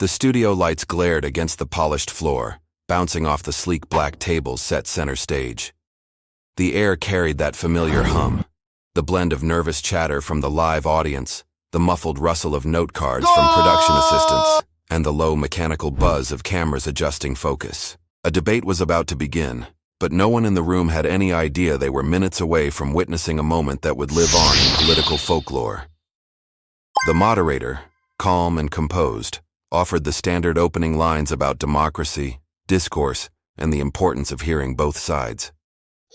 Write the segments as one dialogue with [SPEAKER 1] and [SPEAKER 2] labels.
[SPEAKER 1] The studio lights glared against the polished floor, bouncing off the sleek black tables set center stage. The air carried that familiar hum, the blend of nervous chatter from the live audience, the muffled rustle of note cards from production assistants, and the low mechanical buzz of cameras adjusting focus. A debate was about to begin, but no one in the room had any idea they were minutes away from witnessing a moment that would live on in political folklore. The moderator, calm and composed, offered the standard opening lines about democracy, discourse, and the importance of hearing both sides.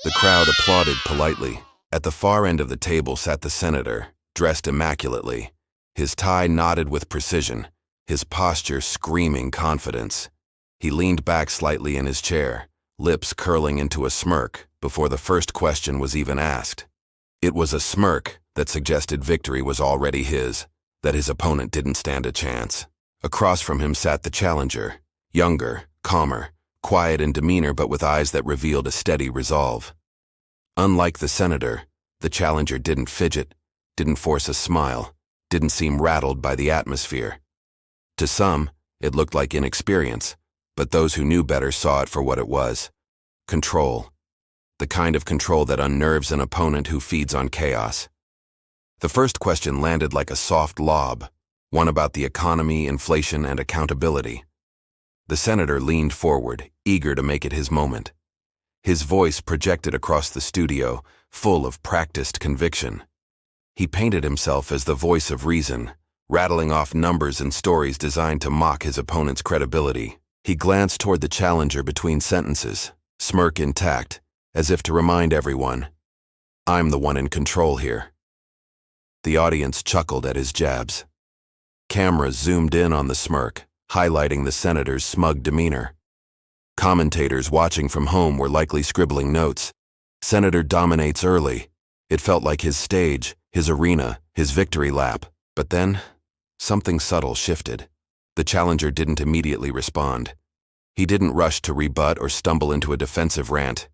[SPEAKER 1] The crowd applauded politely. At the far end of the table sat the senator, dressed immaculately, his tie knotted with precision, his posture screaming confidence. He leaned back slightly in his chair, lips curling into a smirk before the first question was even asked. It was a smirk that suggested victory was already his, that his opponent didn't stand a chance. Across from him sat the challenger, younger, calmer, quiet in demeanor but with eyes that revealed a steady resolve. Unlike the senator, the challenger didn't fidget, didn't force a smile, didn't seem rattled by the atmosphere. To some, it looked like inexperience, but those who knew better saw it for what it was. Control. The kind of control that unnerves an opponent who feeds on chaos. The first question landed like a soft lob, one about the economy, inflation, and accountability. The senator leaned forward, eager to make it his moment. His voice projected across the studio, full of practiced conviction. He painted himself as the voice of reason, rattling off numbers and stories designed to mock his opponent's credibility. He glanced toward the challenger between sentences, smirk intact, as if to remind everyone, "I'm the one in control here." The audience chuckled at his jabs. Cameras zoomed in on the smirk, highlighting the senator's smug demeanor. Commentators watching from home were likely scribbling notes. Senator dominates early. It felt like his stage, his arena, his victory lap. But then, something subtle shifted. The challenger didn't immediately respond. He didn't rush to rebut or stumble into a defensive rant.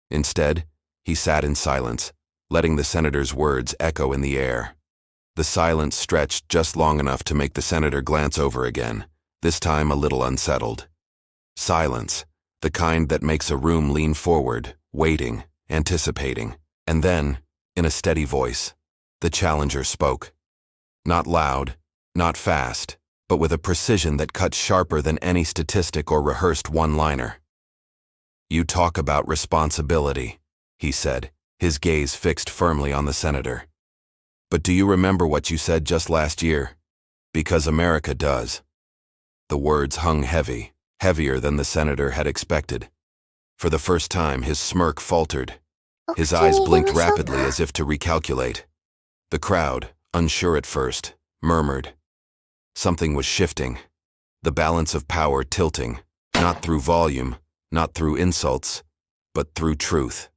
[SPEAKER 1] Instead, he sat in silence, letting the senator's words echo in the air. The silence stretched just long enough to make the senator glance over again, this time a little unsettled. Silence, the kind that makes a room lean forward, waiting, anticipating. And then, in a steady voice, the challenger spoke. Not loud, not fast, but with a precision that cut sharper than any statistic or rehearsed one-liner. "You talk about responsibility," he said, his gaze fixed firmly on the senator. "But do you remember what you said just last year? Because America does." The words hung heavy, heavier than the senator had expected. For the first time, his smirk faltered. His eyes blinked rapidly as if to recalculate. The crowd, unsure at first, murmured. Something was shifting, the balance of power tilting, not through volume, not through insults, but through truth.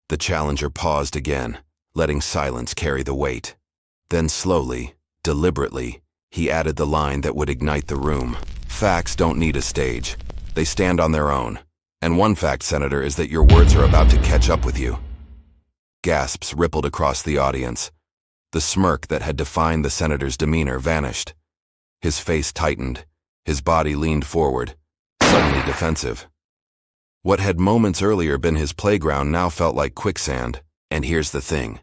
[SPEAKER 1] The challenger paused again, letting silence carry the weight. Then slowly, deliberately, he added the line that would ignite the room. "Facts don't need a stage. They stand on their own. And one fact, Senator, is that your words are about to catch up with you." Gasps rippled across the audience. The smirk that had defined the senator's demeanor vanished. His face tightened, his body leaned forward, suddenly defensive. What had moments earlier been his playground now felt like quicksand. And here's the thing.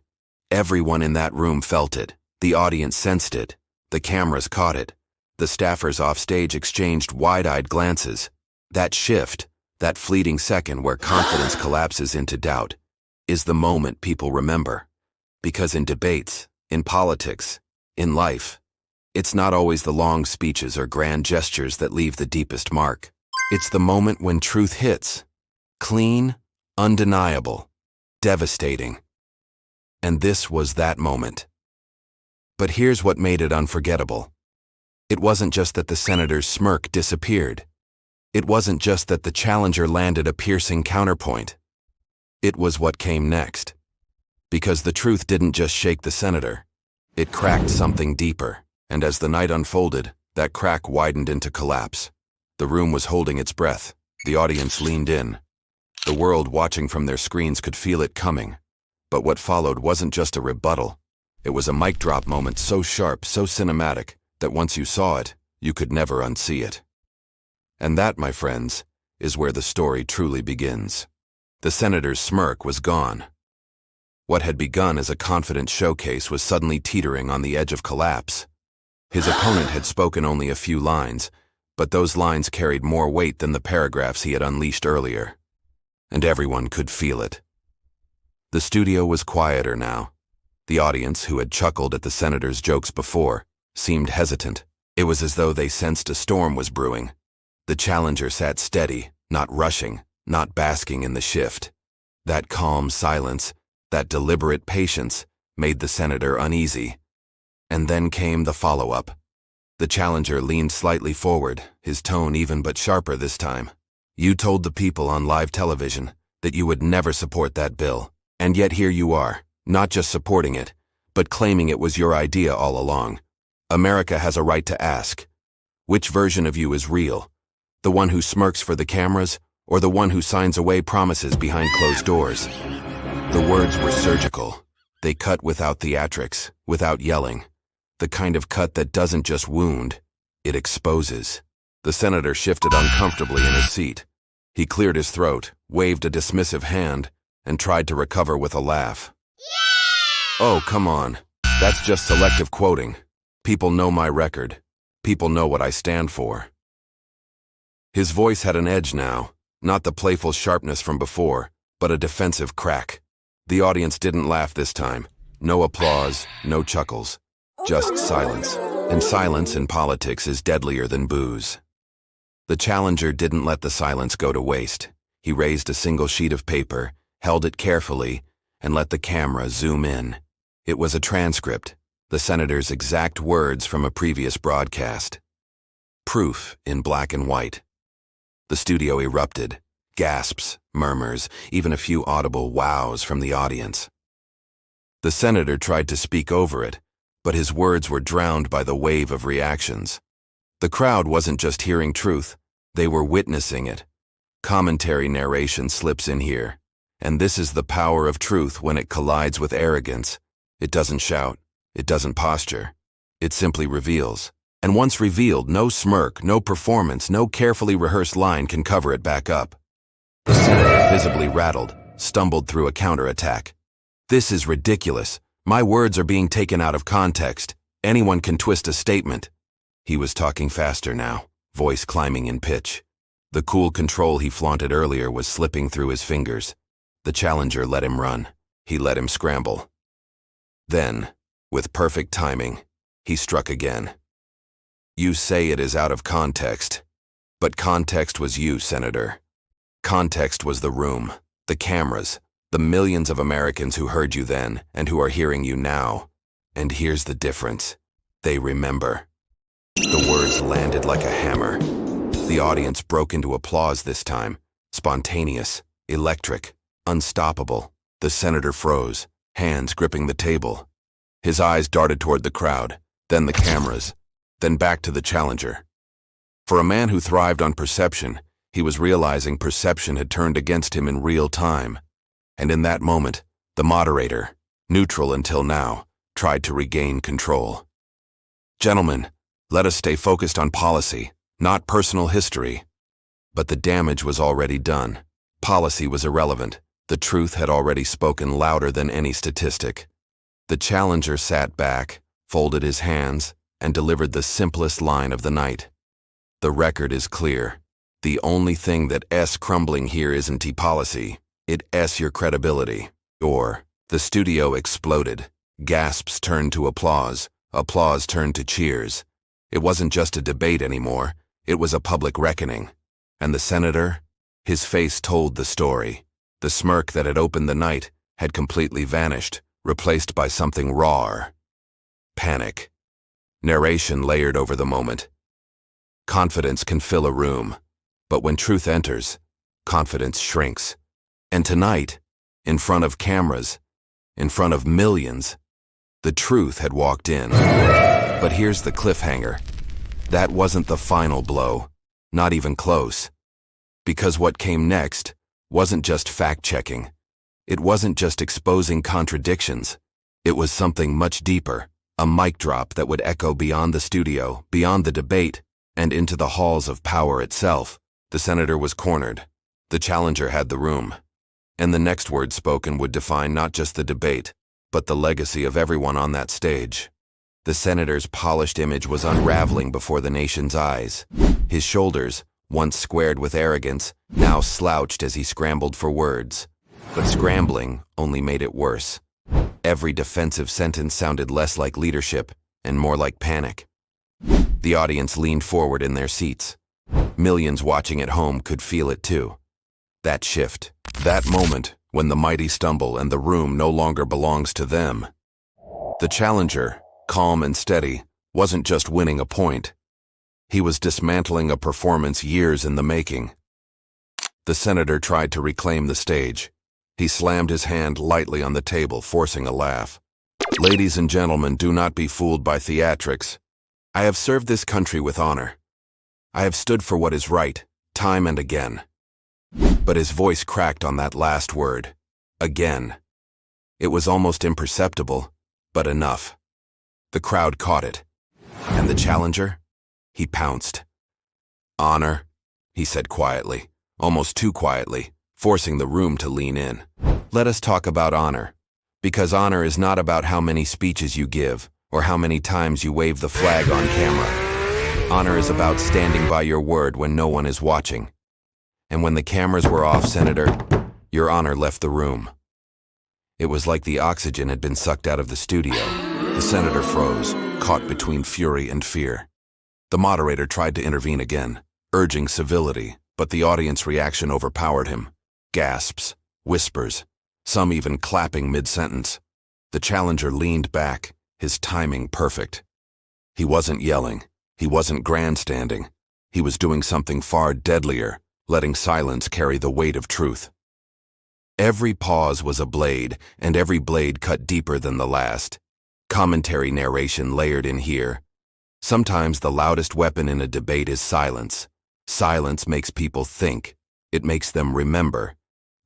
[SPEAKER 1] Everyone in that room felt it. The audience sensed it. The cameras caught it. The staffers off stage exchanged wide-eyed glances. That shift, that fleeting second where confidence collapses into doubt, is the moment people remember. Because in debates, in politics, in life, it's not always the long speeches or grand gestures that leave the deepest mark. It's the moment when truth hits. Clean, undeniable, devastating. And this was that moment. But here's what made it unforgettable. It wasn't just that the senator's smirk disappeared. It wasn't just that the challenger landed a piercing counterpoint. It was what came next. Because the truth didn't just shake the senator. It cracked something deeper, and as the night unfolded, that crack widened into collapse. The room was holding its breath. The audience leaned in. The world watching from their screens could feel it coming. But what followed wasn't just a rebuttal. It was a mic drop moment so sharp, so cinematic, that once you saw it, You could never unsee it. And that, my friends, is where the story truly begins. The senator's smirk was gone. What had begun as a confident showcase was suddenly teetering on the edge of collapse. His opponent had spoken only a few lines, but those lines carried more weight than the paragraphs he had unleashed earlier. And everyone could feel it. The studio was quieter now. The audience, who had chuckled at the senator's jokes before, seemed hesitant. It was as though they sensed a storm was brewing. The challenger sat steady, not rushing, not basking in the shift. That calm silence, that deliberate patience, made the senator uneasy. And then came the follow-up. The challenger leaned slightly forward, his tone even but sharper this time. You told the people on live television that you would never support that bill, and yet here you are, not just supporting it, but claiming it was your idea all along. America has a right to ask, which version of you is real? The one who smirks for the cameras, or the one who signs away promises behind closed doors? The words were surgical. They cut without theatrics, without yelling. The kind of cut that doesn't just wound, it exposes. The senator shifted uncomfortably in his seat. He cleared his throat, waved a dismissive hand, and tried to recover with a laugh. Oh, come on. That's just selective quoting. People know my record. People know what I stand for. His voice had an edge now, not the playful sharpness from before, but a defensive crack. The audience didn't laugh this time. No applause, no chuckles. Just silence. And silence in politics is deadlier than booze. The challenger didn't let the silence go to waste. He raised a single sheet of paper, held it carefully, and let the camera zoom in. It was a transcript, the senator's exact words from a previous broadcast. Proof in black and white. The studio erupted. Gasps, murmurs, even a few audible wows from the audience. The senator tried to speak over it, but his words were drowned by the wave of reactions. The crowd wasn't just hearing truth, they were witnessing it. Commentary narration slips in here, and this is the power of truth when it collides with arrogance. It doesn't shout, it doesn't posture, it simply reveals. And once revealed, no smirk, no performance, no carefully rehearsed line can cover it back up. The senator, visibly rattled, stumbled through a counterattack. This is ridiculous. My words are being taken out of context. Anyone can twist a statement. He was talking faster now, voice climbing in pitch. The cool control he flaunted earlier was slipping through his fingers. The challenger let him run. He let him scramble. Then, with perfect timing, he struck again. You say it is out of context, but context was you, Senator. Context was the room, the cameras, the millions of Americans who heard you then and who are hearing you now. And here's the difference. They remember. The words landed like a hammer. The audience broke into applause this time, spontaneous, electric, unstoppable. The senator froze, hands gripping the table. His eyes darted toward the crowd, then the cameras, then back to the challenger. For a man who thrived on perception, he was realizing perception had turned against him in real time. And in that moment, the moderator, neutral until now, tried to regain control. Gentlemen, let us stay focused on policy, not personal history. But the damage was already done. Policy was irrelevant. The truth had already spoken louder than any statistic. The challenger sat back, folded his hands, and delivered the simplest line of the night. The record is clear. The only thing that's crumbling here isn't policy. It's your credibility. Or, the studio exploded. Gasps turned to applause. Applause turned to cheers. It wasn't just a debate anymore. It was a public reckoning. And the senator? His face told the story. The smirk that had opened the night had completely vanished, replaced by something rawer. Panic. Narration layered over the moment. Confidence can fill a room, but when truth enters, confidence shrinks. And tonight, in front of cameras, in front of millions, the truth had walked in. But here's the cliffhanger. That wasn't the final blow, not even close. Because what came next wasn't just fact-checking. It wasn't just exposing contradictions. It was something much deeper, a mic drop that would echo beyond the studio, beyond the debate, and into the halls of power itself. The senator was cornered. The challenger had the room. And the next word spoken would define not just the debate, but the legacy of everyone on that stage. The senator's polished image was unraveling before the nation's eyes. His shoulders, once squared with arrogance, now slouched as he scrambled for words. But scrambling only made it worse. Every defensive sentence sounded less like leadership and more like panic. The audience leaned forward in their seats. Millions watching at home could feel it too. That shift, that moment when the mighty stumble and the room no longer belongs to them. The challenger, calm and steady, wasn't just winning a point. He was dismantling a performance years in the making. The senator tried to reclaim the stage. He slammed his hand lightly on the table, forcing a laugh. Ladies and gentlemen, do not be fooled by theatrics. I have served this country with honor. I have stood for what is right, time and again. But his voice cracked on that last word. Again. It was almost imperceptible, but enough. The crowd caught it. And the challenger? He pounced. Honor, he said quietly, almost too quietly, forcing the room to lean in. Let us talk about honor. Because honor is not about how many speeches you give, or how many times you wave the flag on camera. Honor is about standing by your word when no one is watching. And when the cameras were off, Senator, your honor left the room. It was like the oxygen had been sucked out of the studio. The senator froze, caught between fury and fear. The moderator tried to intervene again, urging civility, but the audience reaction overpowered him. Gasps, whispers, some even clapping mid-sentence. The challenger leaned back, his timing perfect. He wasn't yelling. He wasn't grandstanding. He was doing something far deadlier, letting silence carry the weight of truth. Every pause was a blade, and every blade cut deeper than the last. Commentary narration layered in here. Sometimes the loudest weapon in a debate is silence. Silence makes people think. It makes them remember.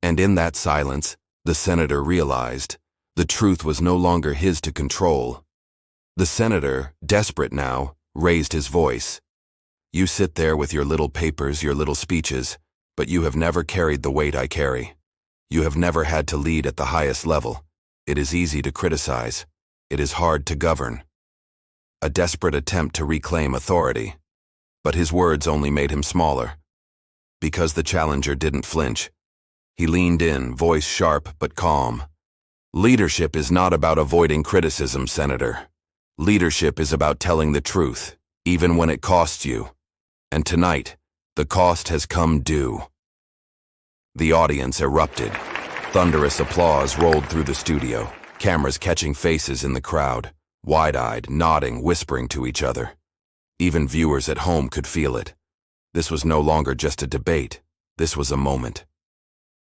[SPEAKER 1] And in that silence, the senator realized the truth was no longer his to control. The senator, desperate now, raised his voice. You sit there with your little papers, your little speeches, but you have never carried the weight I carry. You have never had to lead at the highest level. It is easy to criticize. It is hard to govern. A desperate attempt to reclaim authority. But his words only made him smaller. Because the challenger didn't flinch. He leaned in, voice sharp but calm. Leadership is not about avoiding criticism, Senator. Leadership is about telling the truth, even when it costs you. And tonight, the cost has come due. The audience erupted. Thunderous applause rolled through the studio, cameras catching faces in the crowd, wide-eyed, nodding, whispering to each other. Even viewers at home could feel it. This was no longer just a debate. This was a moment.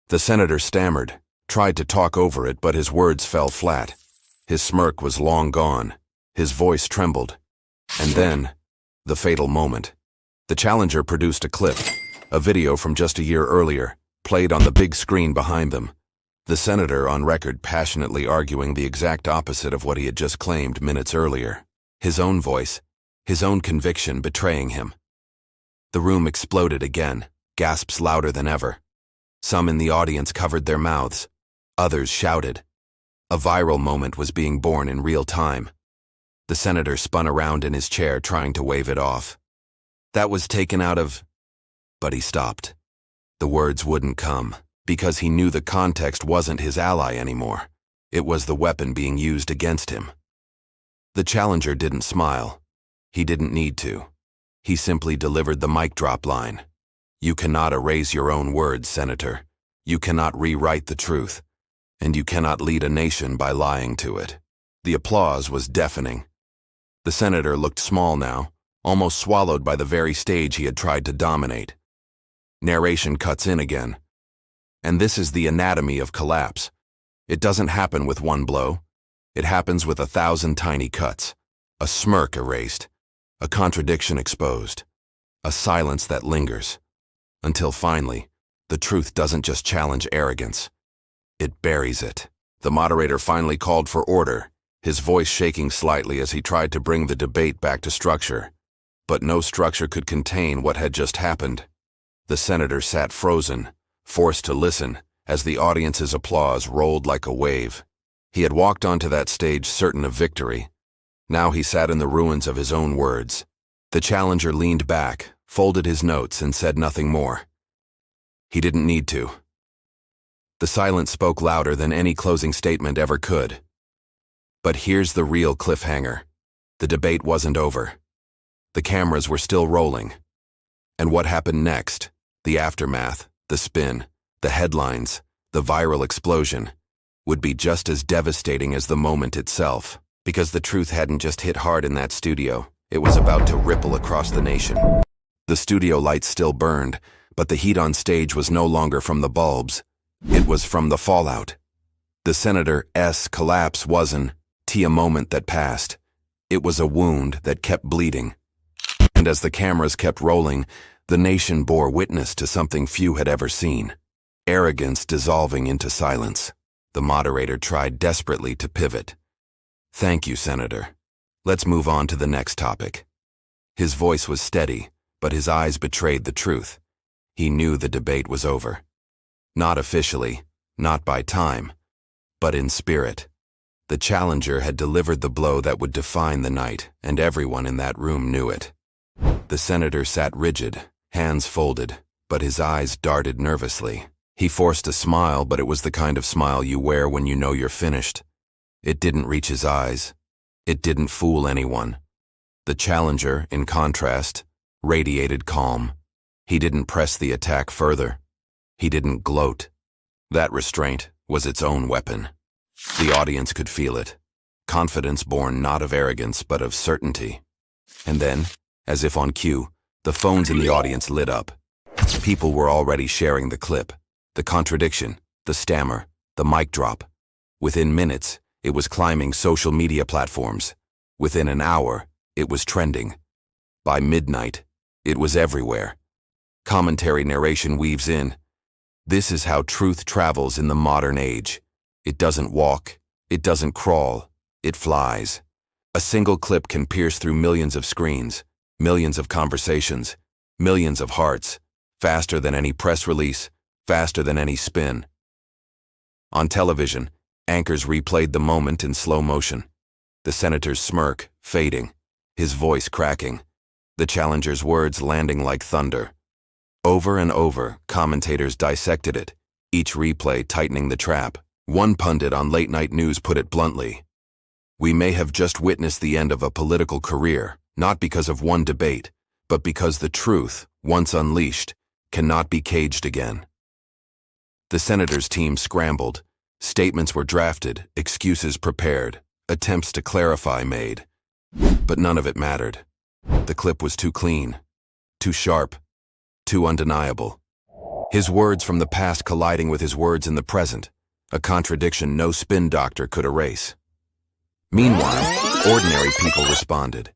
[SPEAKER 1] The senator stammered, tried to talk over it, but his words fell flat. His smirk was long gone. His voice trembled. And then, the fatal moment. The challenger produced a clip, a video from just a year earlier, played on the big screen behind them. The senator on record passionately arguing the exact opposite of what he had just claimed minutes earlier. His own voice, his own conviction betraying him. The room exploded again, gasps louder than ever. Some in the audience covered their mouths. Others shouted. A viral moment was being born in real time. The senator spun around in his chair, trying to wave it off. That was taken out of... But he stopped. The words wouldn't come, because he knew the context wasn't his ally anymore. It was the weapon being used against him. The challenger didn't smile. He didn't need to. He simply delivered the mic drop line. You cannot erase your own words, Senator. You cannot rewrite the truth. And you cannot lead a nation by lying to it. The applause was deafening. The senator looked small now, almost swallowed by the very stage he had tried to dominate. Narration cuts in again. And this is the anatomy of collapse. It doesn't happen with one blow. It happens with 1,000 tiny cuts. A smirk erased. A contradiction exposed. A silence that lingers. Until finally, the truth doesn't just challenge arrogance. It buries it. The moderator finally called for order, his voice shaking slightly as he tried to bring the debate back to structure. but no structure could contain what had just happened. The senator sat frozen, forced to listen, as the audience's applause rolled like a wave. He had walked onto that stage certain of victory. Now he sat in the ruins of his own words. The challenger leaned back, folded his notes, and said nothing more. He didn't need to. The silence spoke louder than any closing statement ever could. But here's the real cliffhanger. The debate wasn't over. The cameras were still rolling. And what happened next, the aftermath, the spin, the headlines, the viral explosion, would be just as devastating as the moment itself, because the truth hadn't just hit hard in that studio. It was about to ripple across the nation. The studio lights still burned, but the heat on stage was no longer from the bulbs. It was from the fallout. The senator's collapse wasn't a moment that passed. It was a wound that kept bleeding. And as the cameras kept rolling, the nation bore witness to something few had ever seen. Arrogance dissolving into silence. The moderator tried desperately to pivot. "Thank you, Senator. Let's move on to the next topic." His voice was steady, but his eyes betrayed the truth. He knew the debate was over. Not officially, not by time, but in spirit. The challenger had delivered the blow that would define the night, and everyone in that room knew it. The senator sat rigid, hands folded, but his eyes darted nervously. He forced a smile, but it was the kind of smile you wear when you know you're finished. It didn't reach his eyes. It didn't fool anyone. The challenger, in contrast, radiated calm. He didn't press the attack further. He didn't gloat. That restraint was its own weapon. The audience could feel it. Confidence born not of arrogance, but of certainty. And then, as if on cue, the phones in the audience lit up. People were already sharing the clip, the contradiction, the stammer, the mic drop. Within minutes, it was climbing social media platforms. Within an hour, it was trending. By midnight, it was everywhere. Commentary narration weaves in. This is how truth travels in the modern age. It doesn't walk, it doesn't crawl, it flies. A single clip can pierce through millions of screens, millions of conversations, millions of hearts, faster than any press release, faster than any spin. On television, anchors replayed the moment in slow motion. The senator's smirk fading, his voice cracking, the challenger's words landing like thunder. Over and over, commentators dissected it, each replay tightening the trap. One pundit on late-night news put it bluntly. "We may have just witnessed the end of a political career, not because of one debate, but because the truth, once unleashed, cannot be caged again." The senator's team scrambled. Statements were drafted, excuses prepared, attempts to clarify made. But none of it mattered. The clip was too clean, too sharp, too undeniable. His words from the past colliding with his words in the present, a contradiction no spin doctor could erase. Meanwhile, ordinary people responded.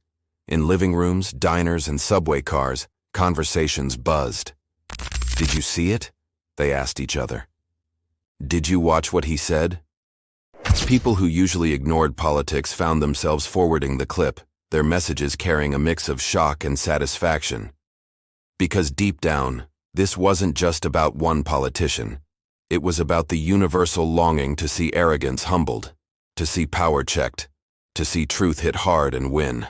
[SPEAKER 1] In living rooms, diners, and subway cars, conversations buzzed. "Did you see it?" they asked each other. "Did you watch what he said?" People who usually ignored politics found themselves forwarding the clip, their messages carrying a mix of shock and satisfaction. Because deep down, this wasn't just about one politician. It was about the universal longing to see arrogance humbled, to see power checked, to see truth hit hard and win.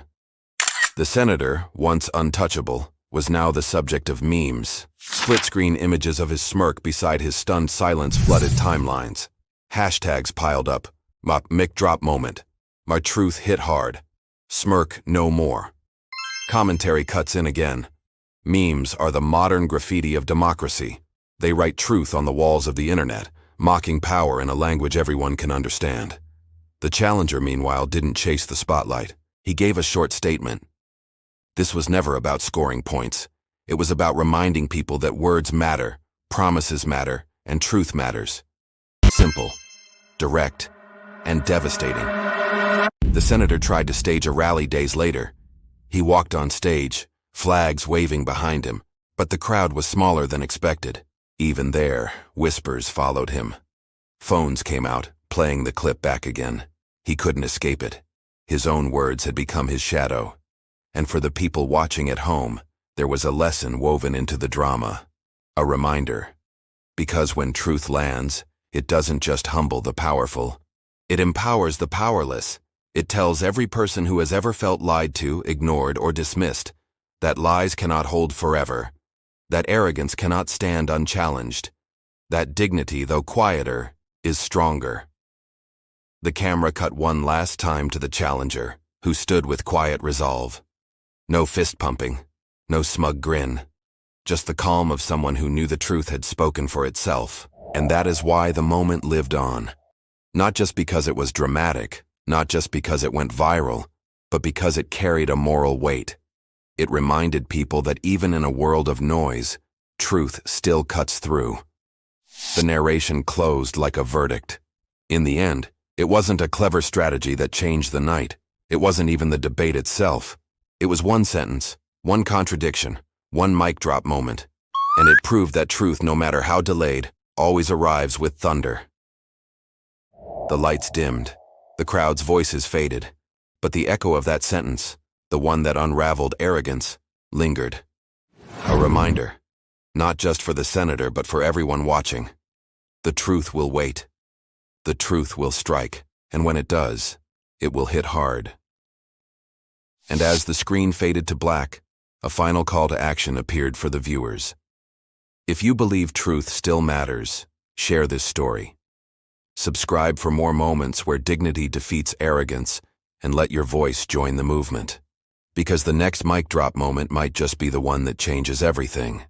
[SPEAKER 1] The senator, once untouchable, was now the subject of memes. Split-screen images of his smirk beside his stunned silence flooded timelines. Hashtags piled up. My mic drop moment. My truth hit hard. Smirk no more. Commentary cuts in again. Memes are the modern graffiti of democracy. They write truth on the walls of the internet, mocking power in a language everyone can understand. The challenger, meanwhile, didn't chase the spotlight. He gave a short statement. This was never about scoring points. It was about reminding people that words matter, promises matter, and truth matters. Simple, direct, and devastating. The senator tried to stage a rally days later. He walked on stage, flags waving behind him, but the crowd was smaller than expected. Even there, whispers followed him. Phones came out, playing the clip back again. He couldn't escape it. His own words had become his shadow. And for the people watching at home, there was a lesson woven into the drama. A reminder. Because when truth lands, it doesn't just humble the powerful. It empowers the powerless. It tells every person who has ever felt lied to, ignored, or dismissed that lies cannot hold forever, that arrogance cannot stand unchallenged, that dignity, though quieter, is stronger. The camera cut one last time to the challenger, who stood with quiet resolve. No fist-pumping, no smug grin, just the calm of someone who knew the truth had spoken for itself. And that is why the moment lived on. Not just because it was dramatic, not just because it went viral, but because it carried a moral weight. It reminded people that even in a world of noise, truth still cuts through. The narration closed like a verdict. In the end, it wasn't a clever strategy that changed the night. It wasn't even the debate itself. It was one sentence, one contradiction, one mic drop moment, and it proved that truth, no matter how delayed, always arrives with thunder. The lights dimmed, the crowd's voices faded, but the echo of that sentence, the one that unraveled arrogance, lingered. A reminder, not just for the senator but for everyone watching. The truth will wait. The truth will strike, and when it does, it will hit hard. And as the screen faded to black, a final call to action appeared for the viewers. If you believe truth still matters, share this story. Subscribe for more moments where dignity defeats arrogance, and let your voice join the movement. Because the next mic drop moment might just be the one that changes everything.